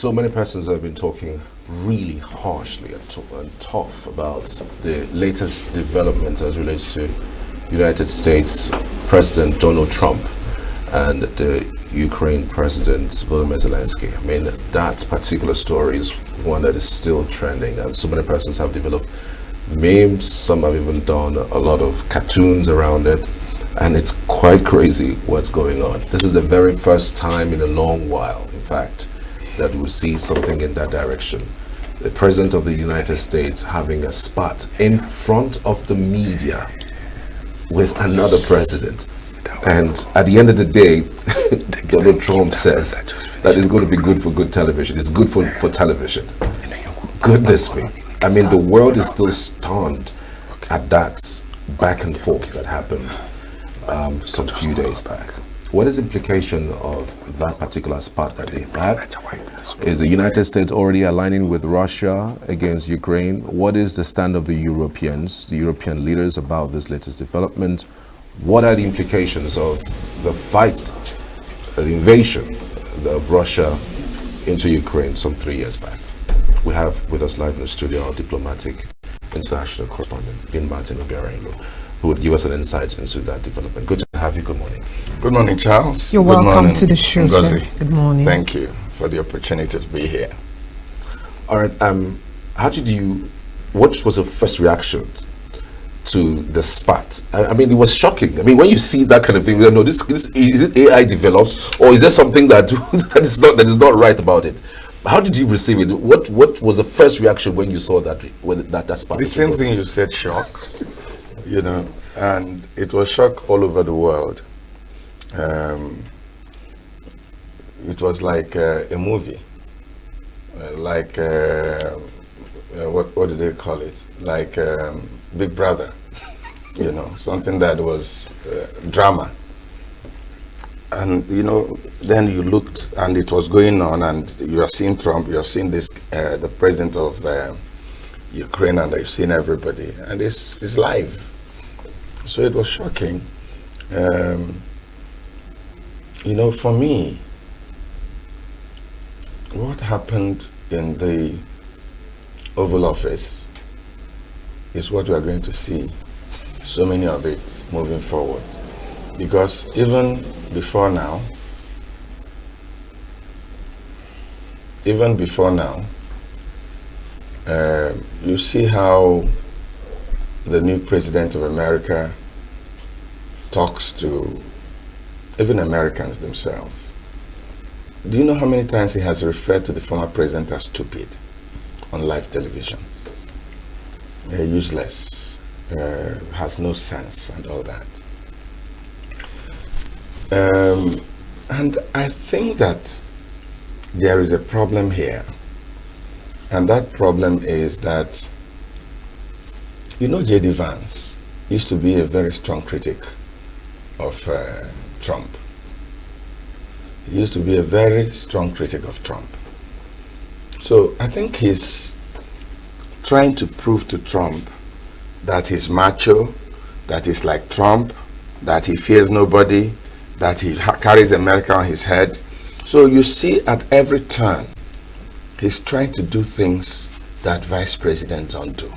So many persons have been talking really harshly and tough about the latest development as relates to United States President Donald Trump and the Ukraine President Volodymyr Zelensky. I mean, that particular story is one that is still trending, and so many persons have developed memes. Some have even done a lot of cartoons around it, and it's quite crazy what's going on. This is the very first time in a long while, in fact, that we'll see something in that direction. The President of the United States having a spat in front of the media with another president. And at the end of the day, Donald Trump says that it's going to be good for good television. It's good for television. Goodness me. I mean, the world is still stunned at that back and forth that happened some few days back. What is the implication of that particular spat that they've had? Is the United States already aligning with Russia against Ukraine? What is the stand of the Europeans, the European leaders, about this latest development? What are the implications of the fight, the invasion of Russia into Ukraine some 3 years back? We have with us live in the studio our diplomatic international correspondent, Vinmartin, Obiora, who would give us an insight into that development. Good to have you. Good morning. Good morning, Charles. You're Good welcome morning, to the show, sir. Good morning. Thank you for the opportunity to be here. All right. What was the first reaction to the spat? I mean, it was shocking. I mean, when you see that kind of thing, we don't know, this is it AI developed, or is there something that that is not right about it? How did you receive it? What was the first reaction when you saw that spat? The same thing you said, shock. And it was shock all over the world. It was like a movie, like what do they call it? Like Big Brother, something that was drama. And then you looked, and it was going on, and you are seeing Trump, you are seeing this, the president of Ukraine, and you've seen everybody, and it's live. So it was shocking. For me, what happened in the Oval Office is what we are going to see, so many of it moving forward. Because even before now, you see how the new president of America talks to even Americans themselves. Do you know how many times he has referred to the former president as stupid on live television? Useless, has no sense, and all that. And I think that there is a problem here, and that problem is that J.D. Vance used to be a very strong critic of Trump. He used to be a very strong critic of Trump. So I think he's trying to prove to Trump that he's macho, that he's like Trump, that he fears nobody, that he carries America on his head. So you see at every turn, he's trying to do things that vice presidents don't do.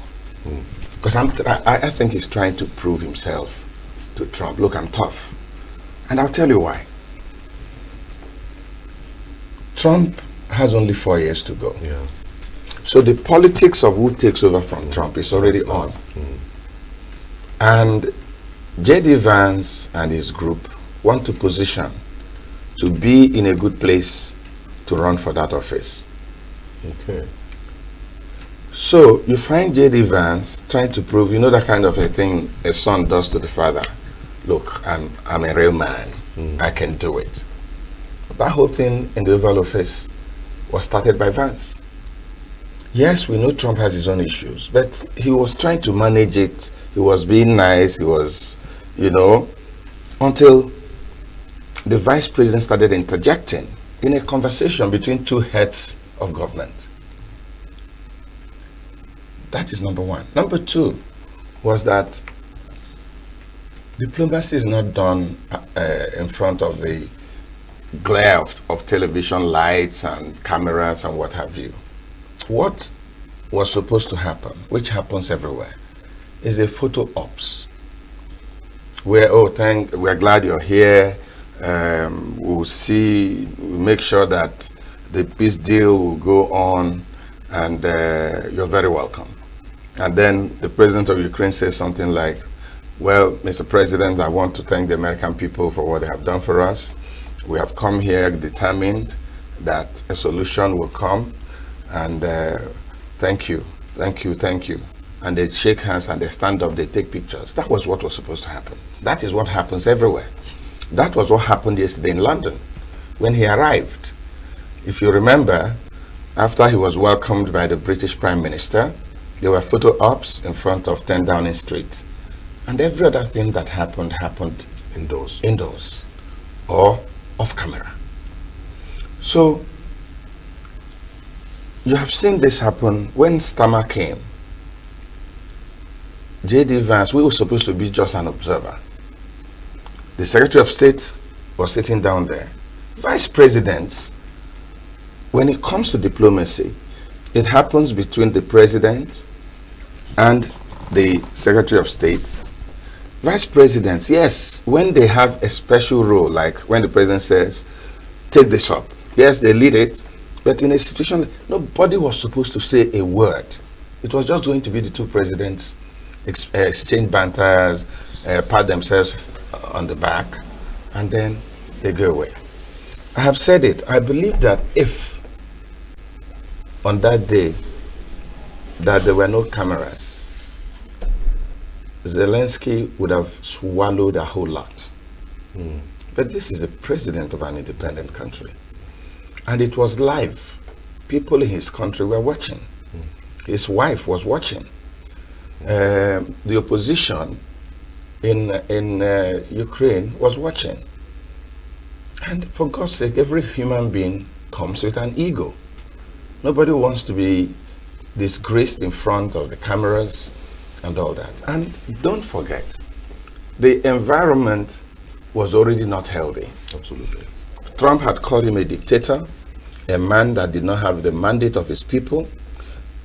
Because I think he's trying to prove himself to Trump. Look, I'm tough. And I'll tell you why. Trump has only 4 years to go. Yeah. So the politics of who takes over from Trump is already on. And J.D. Vance and his group want to position to be in a good place to run for that office. Okay. So you find J.D. Vance trying to prove, that kind of a thing a son does to the father. Look, I'm a real man. I can do it. That whole thing in the Oval Office was started by Vance. Yes, we know Trump has his own issues, but he was trying to manage it. He was being nice. He was, until the vice president started interjecting in a conversation between two heads of government. That is number one. Number two was that diplomacy is not done in front of the glare of television lights and cameras and what have you. What was supposed to happen, which happens everywhere, is a photo ops. Where, we're glad you're here. We'll make sure that the peace deal will go on, and you're very welcome. And then the president of Ukraine says something like, well, Mr. President, I want to thank the American people for what they have done for us. We have come here determined that a solution will come, and thank you. And they shake hands and they stand up, they take pictures. That was what was supposed to happen. That is what happens everywhere. That was what happened yesterday in London when he arrived. If you remember, after he was welcomed by the British Prime Minister, there were photo ops in front of 10 Downing Street. And every other thing that happened indoors or off camera. So you have seen this happen when Starmer came. J.D. Vance, we were supposed to be just an observer. The Secretary of State was sitting down there. Vice presidents, when it comes to diplomacy, it happens between the president and the Secretary of State. Vice presidents, yes, when they have a special role, like when the president says, take this up. Yes, they lead it, but in a situation, nobody was supposed to say a word. It was just going to be the two presidents exchange banters, pat themselves on the back, and then they go away. I have said it. I believe that if on that day that there were no cameras, Zelensky would have swallowed a whole lot. But this is a president of an independent country. And it was live. People in his country were watching. His wife was watching. The opposition in Ukraine was watching. And for God's sake, every human being comes with an ego. Nobody wants to be disgraced in front of the cameras and all that. And don't forget, the environment was already not healthy. Absolutely. Trump had called him a dictator, a man that did not have the mandate of his people,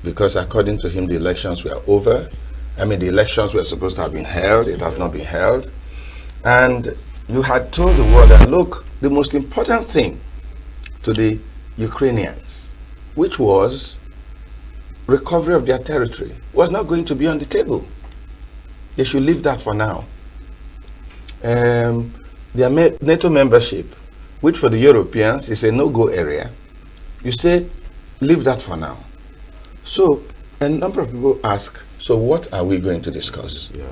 because according to him, the elections were over. The elections were supposed to have been held. It has not been held. And you had told the world that, look, the most important thing to the Ukrainians, which was recovery of their territory, was not going to be on the table. They should leave that for now. Their NATO membership, which for the Europeans is a no-go area, you say, leave that for now. So a number of people ask, so what are we going to discuss? Yeah.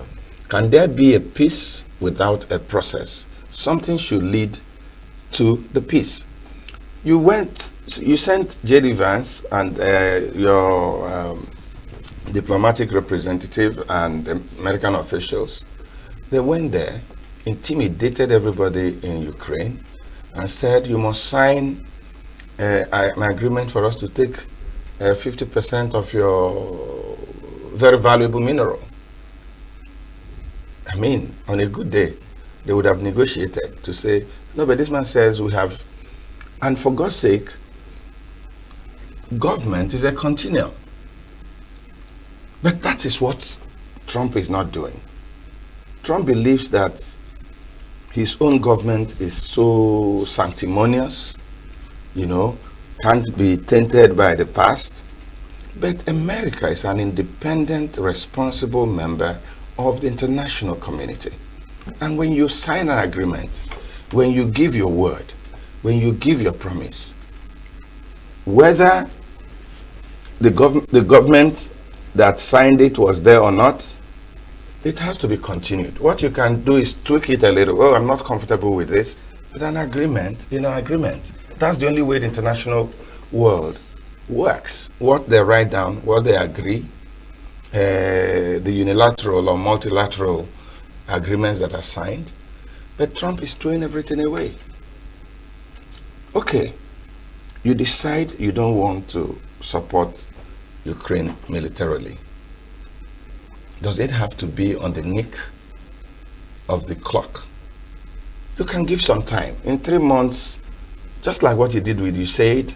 Can there be a peace without a process? Something should lead to the peace. You sent J.D. Vance and your diplomatic representative and American officials. They went there, intimidated everybody in Ukraine, and said, you must sign an agreement for us to take 50% of your very valuable mineral. On a good day, they would have negotiated to say, no, but this man says we have, and for God's sake, government is a continuum. But that is what Trump is not doing. Trump believes that his own government is so sanctimonious, can't be tainted by the past. But America is an independent, responsible member of the international community. And when you sign an agreement, when you give your word, when you give your promise, whether the government that signed it was there or not, it has to be continued. What you can do is tweak it a little. Oh, I'm not comfortable with this. But an agreement, agreement. That's the only way the international world works. What they write down, what they agree, the unilateral or multilateral agreements that are signed. But Trump is throwing everything away. Okay, you decide you don't want to support Ukraine militarily. Does it have to be on the nick of the clock? You can give some time. In 3 months, just like what he did with USAID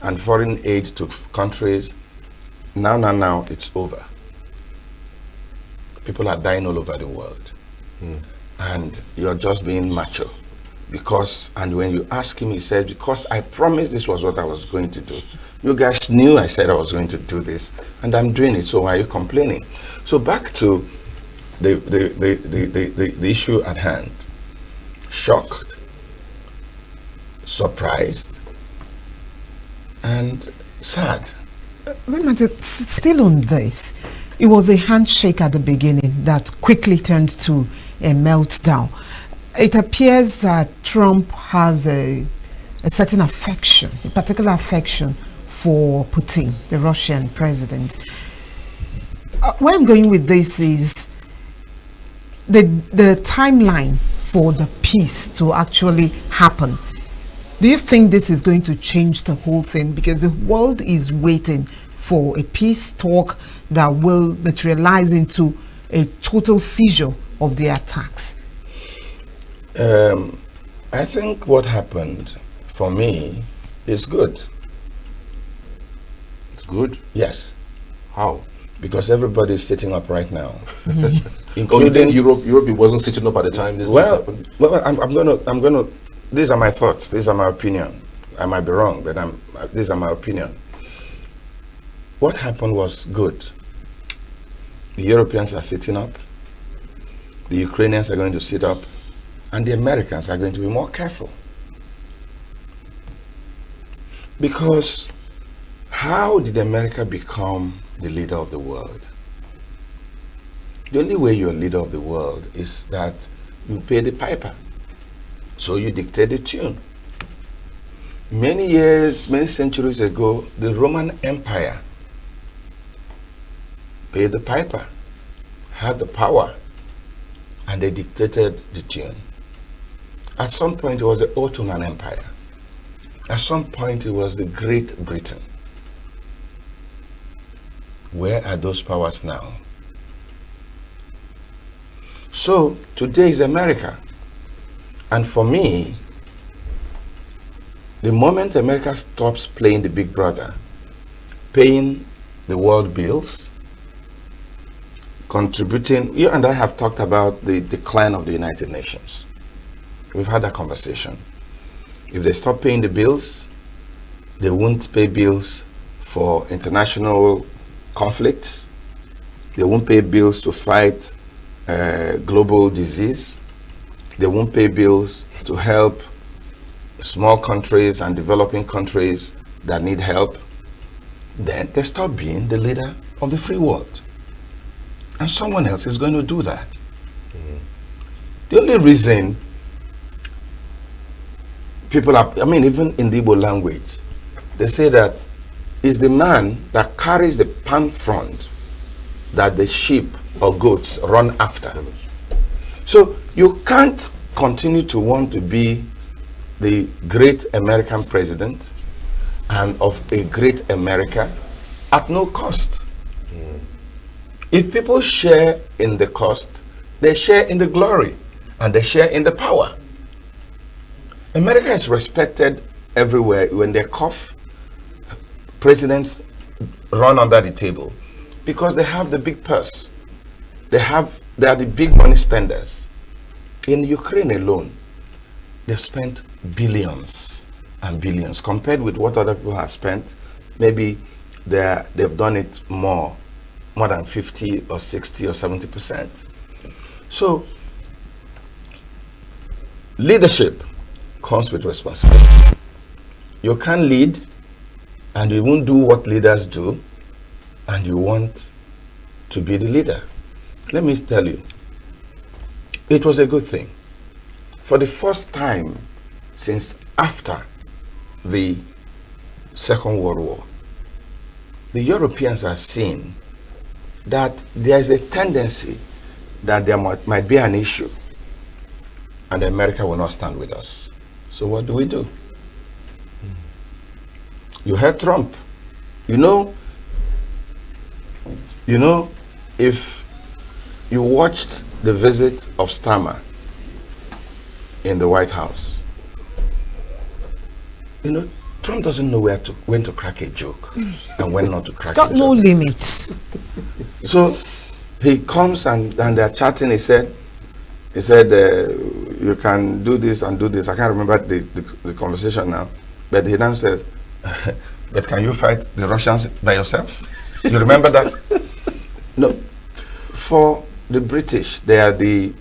and foreign aid to countries, now it's over. People are dying all over the world. And you're just being macho. And when you ask him, he said, because I promised this was what I was going to do. You guys knew I said I was going to do this, and I'm doing it, so why are you complaining? So back to the issue at hand. Shocked, surprised, and sad. Still on this, it was a handshake at the beginning that quickly turned to a meltdown. It appears that Trump has a certain affection, a particular affection for Putin, the Russian president. Where I'm going with this is the timeline for the peace to actually happen. Do you think this is going to change the whole thing? Because the world is waiting for a peace talk that will materialize into a total seizure of the attacks. I think what happened for me is good. It's good? Yes. How? Because everybody is sitting up right now. Including Europe wasn't sitting up at the time this happened? Well, I'm gonna. These are my thoughts. These are my opinion. I might be wrong, but these are my opinion. What happened was good. The Europeans are sitting up. The Ukrainians are going to sit up, and the Americans are going to be more careful. Because how did America become the leader of the world? The only way you're a leader of the world is that you pay the piper. So you dictate the tune. Many years, many centuries ago, the Roman Empire paid the piper, had the power, and they dictated the tune. At some point, it was the Ottoman Empire. At some point, it was the Great Britain. Where are those powers now? So, today is America. And for me, the moment America stops playing the big brother, paying the world bills, contributing, you and I have talked about the decline of the United Nations. We've had that conversation. If they stop paying the bills, they won't pay bills for international conflicts. They won't pay bills to fight global disease. They won't pay bills to help small countries and developing countries that need help. Then they stop being the leader of the free world. And someone else is going to do that. The only reason people are, even in the Igbo language, they say that it's the man that carries the palm front that the sheep or goats run after. So you can't continue to want to be the great American president and of a great America at no cost. If people share in the cost, they share in the glory and they share in the power. America is respected everywhere. When they cough, presidents run under the table because they have the big purse. They are the big money spenders. In Ukraine alone, they've spent billions and billions compared with what other people have spent. Maybe they've done it more than 50 or 60 or 70%. So leadership comes with responsibility. You can't lead and you won't do what leaders do, and you want to be the leader. Let me tell you, it was a good thing. For the first time since after the Second World War, the Europeans are seeing that there's a tendency that there might be an issue and America will not stand with us. So what do? You heard Trump. You know, if you watched the visit of Starmer in the White House, You know, Trump doesn't know when to crack a joke and when not to crack It's got a joke. no limits. So he comes and they're chatting. He said, you can do this and do this. I can't remember the conversation now. But he now says, but can you fight the Russians by yourself? You remember that? No. For the British, they are the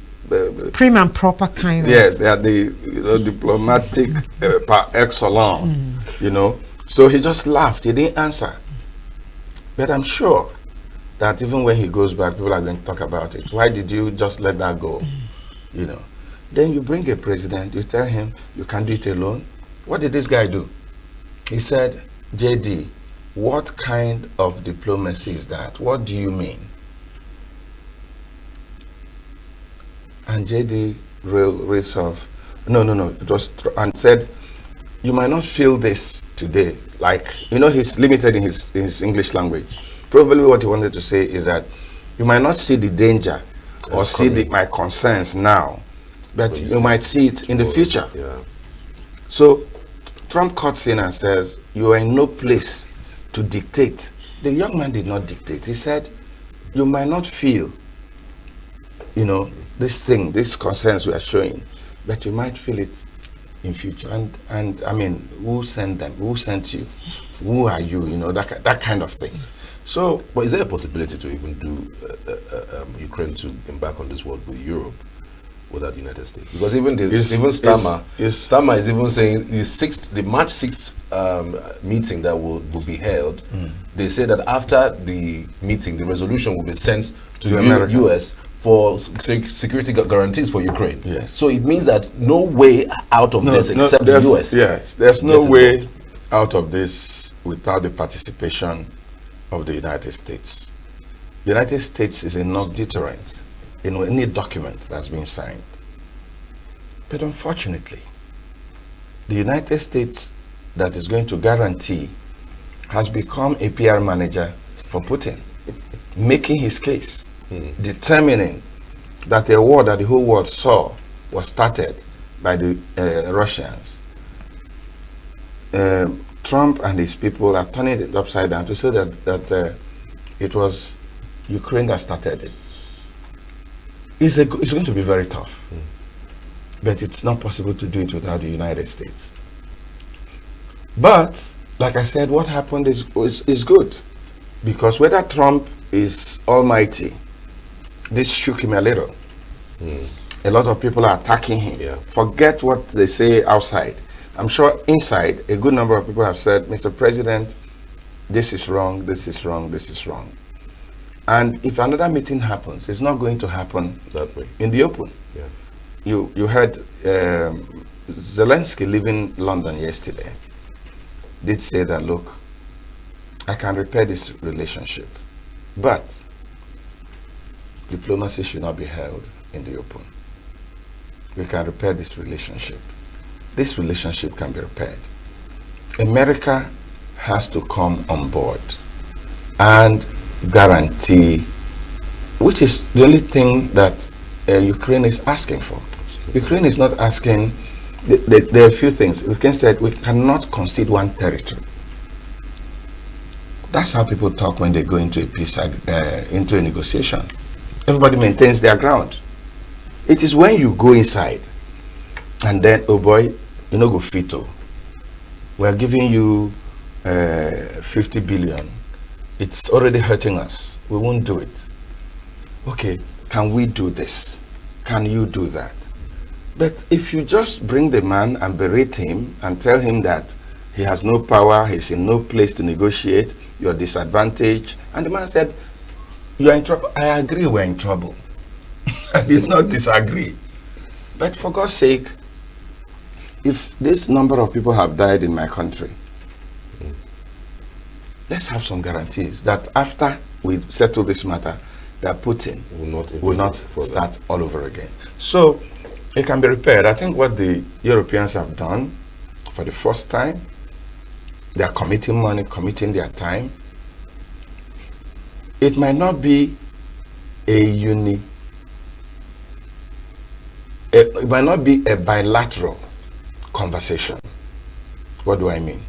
Prim and proper kind of. yes, they are the diplomatic par excellence. You know. So he just laughed. He didn't answer. But I'm sure that even when he goes back, people are going to talk about it. Why did you just let that go? You know. Then you bring a president. You tell him you can't do it alone. What did this guy do? He said, JD, what kind of diplomacy is that? What do you mean? And JD raised off, no, it was, and said, you might not feel this today. Like, you know, he's limited in his English language. Probably what he wanted to say is that you might not see the danger or see my concerns now, but you might see it in the future. Yeah. So Trump cuts in and says, you are in no place to dictate. The young man did not dictate. He said, you might not feel, you know, these concerns we are showing, but you might feel it in future. And I mean, who sent them? Who sent you? Who are you? You know, that kind of thing. So, but is there a possibility to even do Ukraine to embark on this war with Europe without the United States? Because even Starmer is even saying the March 6th meeting that will be held. They say that after the meeting, the resolution will be sent to the US for security guarantees for Ukraine. Yes. So it means that no way out of this except the US. Yes, there's no way out of this without the participation of the United States. The United States is a non-deterrent in any document that's been signed. But unfortunately, the United States that is going to guarantee has become a PR manager for Putin, making his case, determining that a war that the whole world saw was started by the Russians. Trump and his people are turning it upside down to say that it was Ukraine that started it. It's going to be very tough, but it's not possible to do it without the United States. But, like I said, what happened is good, because whether Trump is almighty, this shook him a little. A lot of people are attacking him. Yeah. Forget what they say outside. I'm sure inside, a good number of people have said, Mr. President, this is wrong, this is wrong, this is wrong. And if another meeting happens, it's not going to happen That way. in the open. Yeah. You heard Zelensky leaving London yesterday did say that, look, I can repair this relationship, but diplomacy should not be held in the open. We can repair this relationship. This relationship can be repaired. America has to come on board and guarantee, which is the only thing that Ukraine is asking for. Ukraine is not asking, there are a few things. Ukraine said we cannot concede one territory. That's how people talk when they go into a peace, into a negotiation. Everybody maintains their ground. It is when you go inside and then, oh boy, you know, go fito. We're giving you 50 billion. It's already hurting us. We won't do it. Okay, can we do this? Can you do that? But if you just bring the man and berate him and tell him that he has no power, he's in no place to negotiate, you're disadvantaged, and the man said, you are in trouble. I agree we're in trouble. I did not disagree. But for God's sake, if this number of people have died in my country, let's have some guarantees that after we settle this matter, that Putin will not start all over again. So it can be repaired. I think what the Europeans have done for the first time, they are committing money, committing their time. It might not be it might not be a bilateral conversation What do I mean?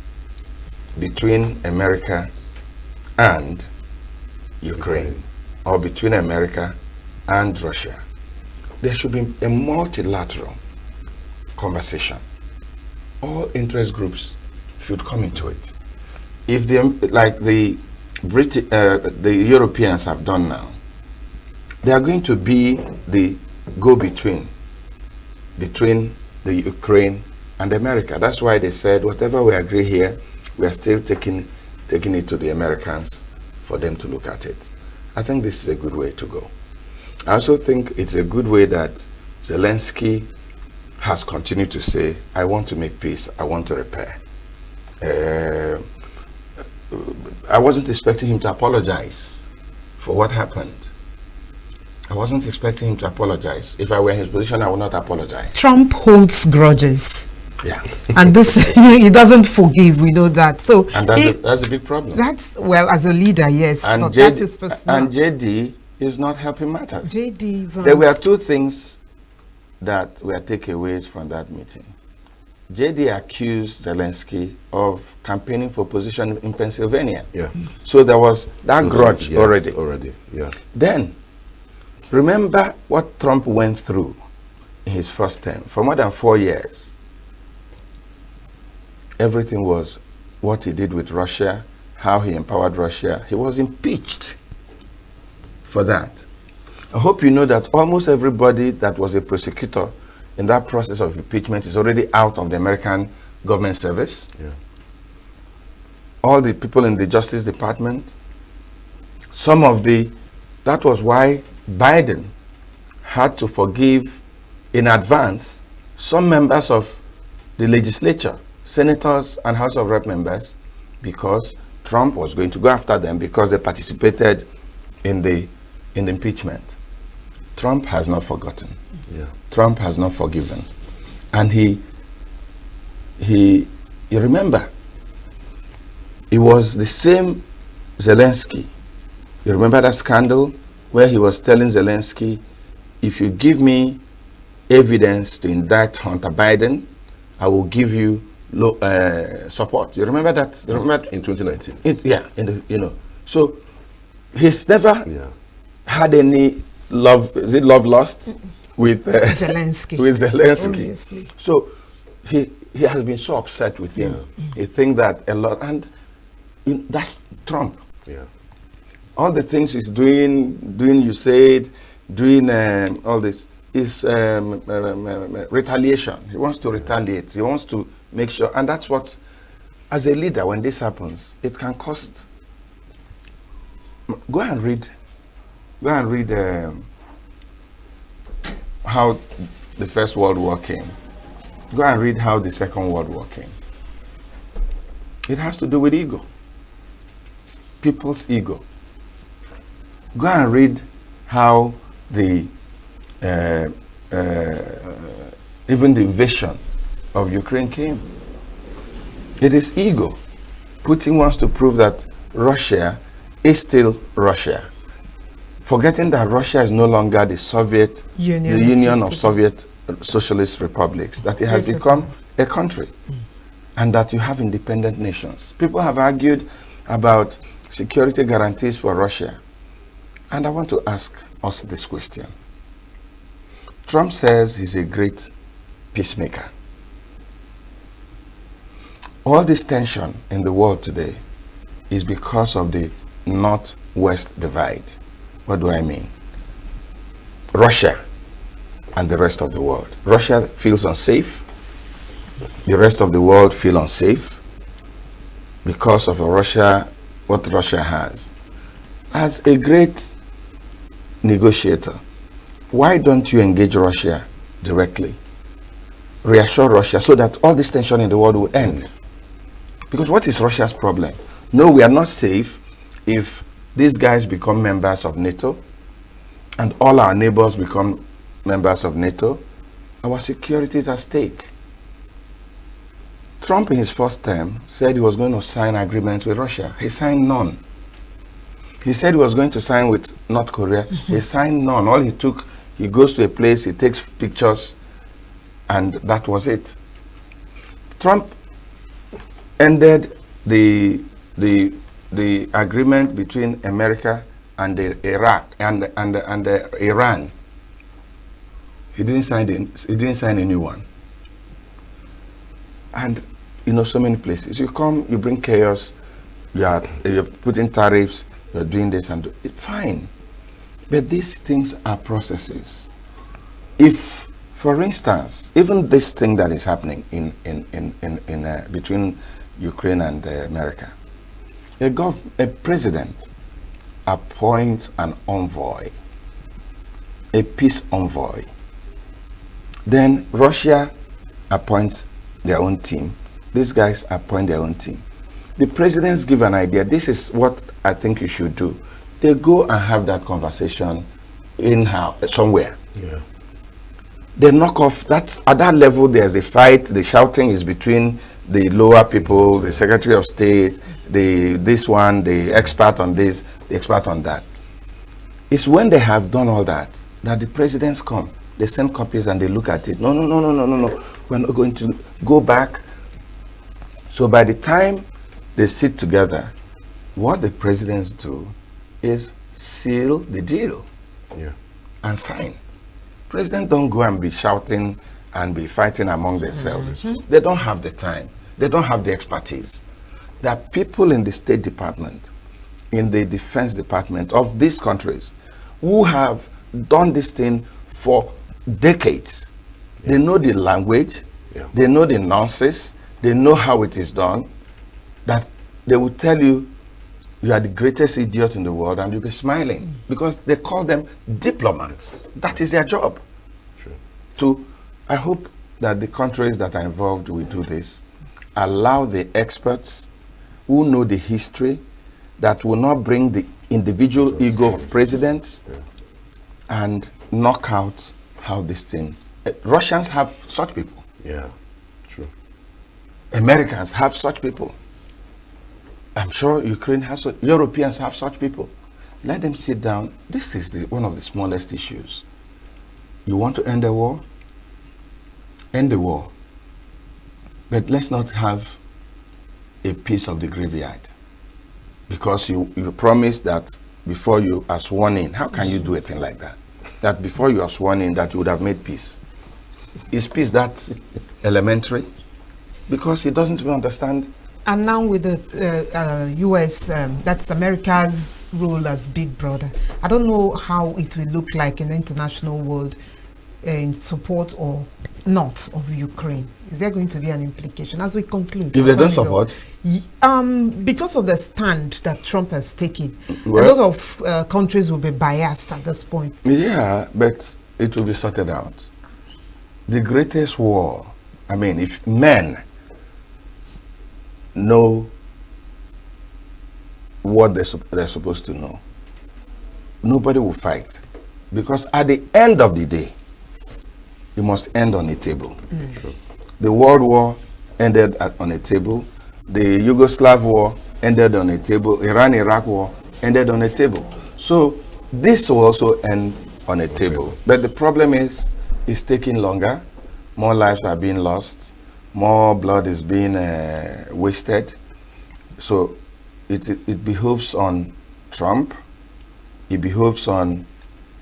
Between America and Ukraine, or between America and Russia, there should be a multilateral conversation. All interest groups should come into it. If they, like the Europeans have done now, they are going to be the go-between between the Ukraine and America. That's why they said whatever we agree here, we are still taking it to the Americans for them to look at it. I think this is a good way to go. I also think it's a good way that Zelensky has continued to say, I want to make peace, I want to repair. I wasn't expecting him to apologize for what happened. I wasn't expecting him to apologize. If I were in his position, I would not apologize. Trump holds grudges. Yeah. And this, he doesn't forgive, we know that. So and that's a big problem. That's, well, as a leader, yes, and but that's his personal. And JD is not helping matters. JD Vance. There were two things that were takeaways from that meeting. JD accused Zelensky of campaigning for position in Pennsylvania. Yeah. So there was that grudge yes, already. Yeah. Then, remember what Trump went through in his first term. For more than 4 years, everything was what he did with Russia, how he empowered Russia. He was impeached for that. I hope you know that almost everybody that was a prosecutor in that process of impeachment is already out of the American government service. Yeah. All the people in the Justice Department, that was why Biden had to forgive in advance some members of the legislature, senators and House of Rep members, because Trump was going to go after them because they participated in the impeachment. Trump has not forgotten. Yeah. Trump has not forgiven. And you remember, it was the same Zelensky. You remember that scandal where he was telling Zelensky, if you give me evidence to indict Hunter Biden, I will give you support. You remember that? You remember in 2019. So he's never had any love. Is it love lost with Zelensky? With Zelensky. Obviously. So he has been so upset with him. He thinks that a lot, and that's Trump. Yeah. All the things he's doing all this is retaliation. He wants to retaliate. He wants to make sure, and that's what, as a leader, when this happens, it can cost. Go and read how the First World War came. Go and read how the Second World War came. It has to do with ego. People's ego. Go and read how even the invasion of Ukraine came. It is ego. Putin wants to prove that Russia is still Russia, forgetting that Russia is no longer the Soviet Union, the Union of Soviet Socialist Republics, that it has become a country, and that you have independent nations. People have argued about security guarantees for Russia. And I want to ask us this question. Trump says he's a great peacemaker. All this tension in the world today is because of the North-West divide. What do I mean? Russia and the rest of the world. Russia feels unsafe. The rest of the world feel unsafe because of what Russia has. As a great negotiator, why don't you engage Russia directly? Reassure Russia so that all this tension in the world will end. Because what is Russia's problem? No, we are not safe if these guys become members of NATO and all our neighbors become members of NATO. Our security is at stake. Trump in his first term said he was going to sign agreements with Russia. He signed none. He said he was going to sign with North Korea. He signed none. All he goes to a place, he takes pictures, and that was it. Trump ended the agreement between America and Iraq and Iran. He didn't sign a new one. And so many places. You come, you bring chaos, you're putting tariffs, you're doing this and fine. But these things are processes. If, for instance, even this thing that is happening in between Ukraine and America, a president appoints an envoy, a peace envoy. Then Russia appoints their own team. These guys appoint their own team. The presidents give an idea. This is what I think you should do. They go and have that conversation in-house, somewhere. Yeah. They knock off, that's at that level, there's a fight, the shouting is between the lower people, the Secretary of State, this one, the expert on this, the expert on that. It's when they have done all that the presidents come. They send copies and they look at it. No. We're not going to go back. So by the time they sit together, what the presidents do is seal the deal and sign. Presidents don't go and be shouting and be fighting among themselves. They don't have the time. They don't have the expertise. There are people in the State Department, in the Defense Department of these countries who have done this thing for decades. They know the language, they know the nonsense, they know how it is done, that they will tell you you are the greatest idiot in the world and you'll be smiling because they call them diplomats. That is their job. True. I hope that the countries that are involved will do this. Allow the experts who know the history, that will not bring the individual ego of presidents and knock out how this thing. Russians have such people. Yeah, true. Americans have such people. I'm sure Ukraine has such, Europeans have such people. Let them sit down. This is one of the smallest issues. You want to end the war? End the war. But let's not have a piece of the graveyard. Because you promised that before you are sworn in. How can you do a thing like that? That before you are sworn in, that you would have made peace. Is peace that elementary? Because he doesn't even understand. And now with the U.S., that's America's role as big brother. I don't know how it will look like in the international world in support or not of Ukraine. Is there going to be an implication as we conclude? If they don't support? Because of the stand that Trump has taken, a lot of countries will be biased at this point. Yeah, but it will be sorted out. The greatest war, I mean, if men know what they're supposed to know, nobody will fight. Because at the end of the day, it must end on a table. True. The World War ended on a table. The Yugoslav War ended on a table. Iran-Iraq War ended on a table. So this will also end on a table. But the problem is, it's taking longer. More lives are being lost. More blood is being wasted. So it behoves on Trump. It behoves on...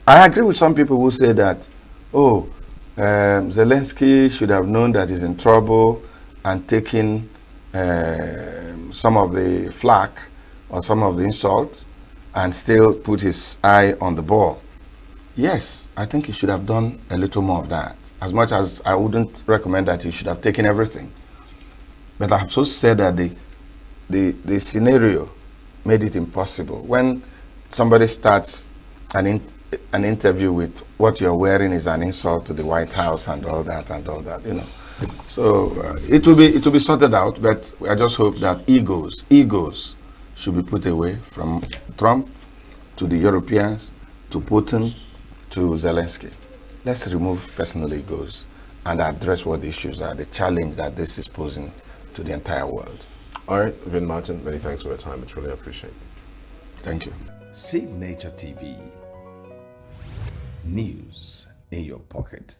I agree with some people who say that, Zelensky should have known that he's in trouble and taken some of the flack or some of the insults and still put his eye on the ball. Yes, I think he should have done a little more of that. As much as I wouldn't recommend that he should have taken everything. But I have also said that the scenario made it impossible. When somebody starts an interview with what you're wearing is an insult to the White House and all that, you know. So it will be sorted out, but I just hope that egos should be put away, from Trump to the Europeans to Putin to Zelensky. Let's remove personal egos and address what the issues are, the challenge that this is posing to the entire world. All right, Vinmartin, many thanks for your time. I truly appreciate it. Thank you. Save Nature TV. News in your pocket.